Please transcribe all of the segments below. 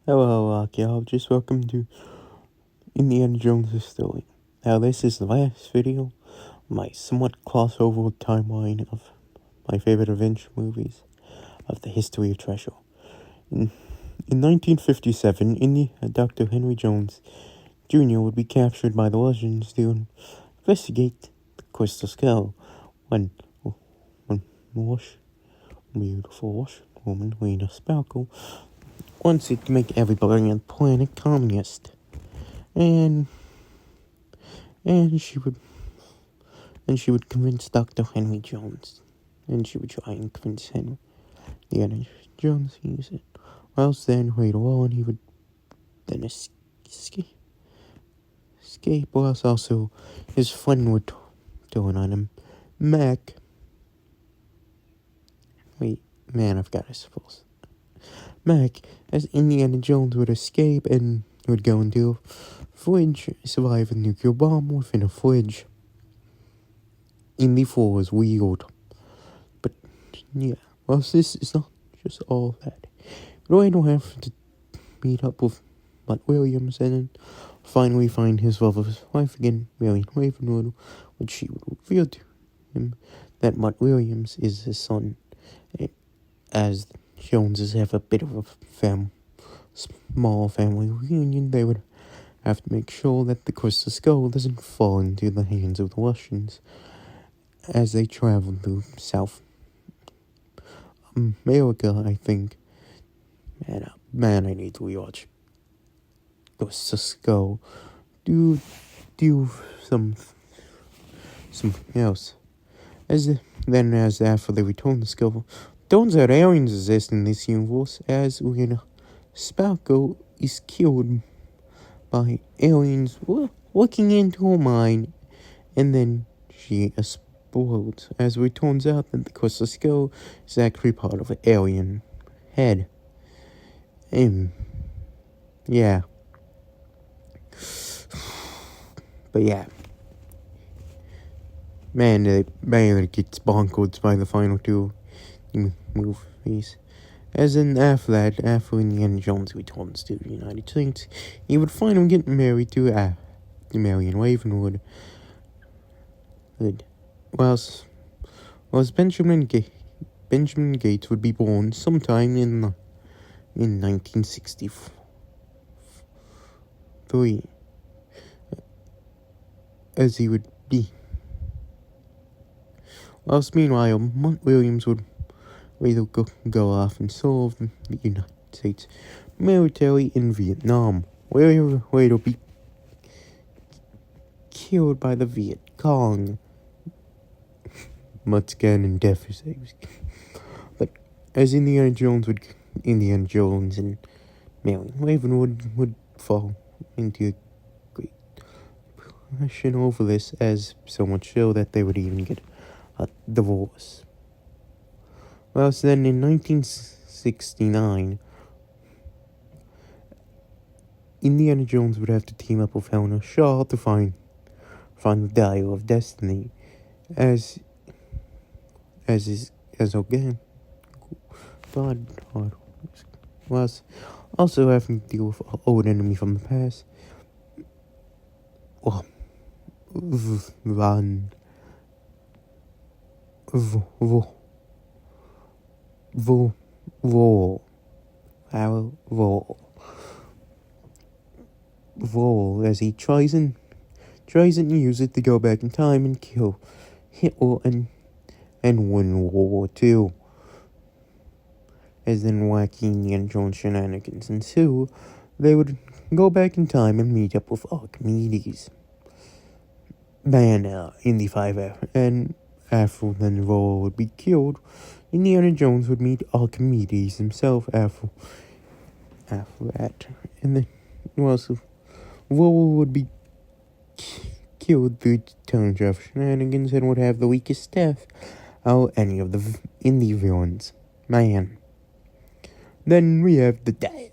Hello, y'all. Just welcome to Indiana Jones' story. Now, this is the last video, my somewhat crossover timeline of my favorite adventure movies of the history of treasure. In 1957, Dr. Henry Jones Jr. would be captured by the Russians to investigate the Crystal Skull when beautiful Russian woman, Lena Sparkle, wanted to make everybody on the planet communist. And she would convince Dr. Henry Jones. And she would try and convince Indiana Jones to use it. Whilst then, later on, he would then escape. Whilst also his friend would turn on him. Mac. Wait, man, I've got his suppose. Mac, as Indiana Jones would escape and would go into a fridge, survive a nuclear bomb within a fridge. In the floor is weird. But, yeah, whilst this is not just all that, we don't have to meet up with Mutt Williams and then finally find his lover's wife again, Marion Ravenwood, which she would reveal to him that Mutt Williams is his son, as Joneses have a bit of a small family reunion. They would have to make sure that the Crystal Skull doesn't fall into the hands of the Russians as they travel through South America, I think. Man, I need to rewatch Crystal Skull. Do something else. As after they return the skull, turns out aliens exist in this universe, as Lena Sparkle is killed by aliens looking into her mind, and then she explodes, as it turns out that the Crystal Skull is actually part of an alien head. Yeah. But yeah. Man, it gets bonkers by the final two movies. As in, after Indiana Jones returns to the United States, he would find him getting married to Marion Ravenwood. Whilst Benjamin Gates would be born sometime in 1963, as he would be. Whilst meanwhile, Mutt Williams would later go off and serve the United States military in Vietnam, where he would later be killed by the Viet Cong. Mutt's gun and death is but as Indiana Jones and Marion Ravenwood would fall into a great depression over this, as so much so that they would even get a divorce. Well, so then in 1969, Indiana Jones would have to team up with Helena Shaw to find the Dial of Destiny, as again, God was also having to deal with an old enemy from the past. Vol, as he tries and use it to go back in time and kill Hitler and win World War II. As then wacky Indiana Jones shenanigans ensue, they would go back in time and meet up with Archimedes. In the 5 hours, and after then Vol would be killed, Indiana Jones would meet Archimedes himself after that, and then Vol would be killed through time travel shenanigans and would have the weakest death out of any of the indie villains. Man. Then we have the Dial,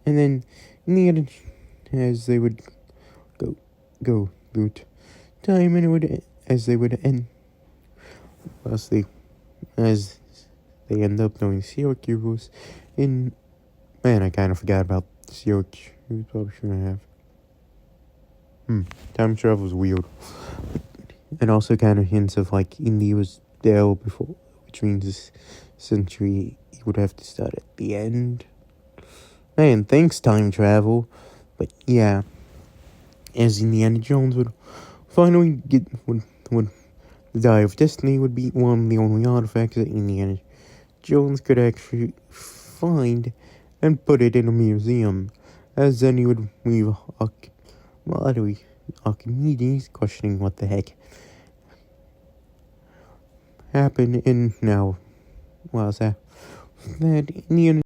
and then as they would go through time, and it would as they end up knowing Syracuse in Man, I kind of forgot about this joke. We probably shouldn't have. Time travel is weird. And also kind of hints of like Indy was there before, which means this century you would have to start at the end. Man, thanks time travel. But yeah, as Indiana Jones would finally would the Die of Destiny would be one of the only artifacts that Indiana Jones could actually find and put it in a museum, as then he would leave Archimedes questioning what the heck happened, and now, that Indiana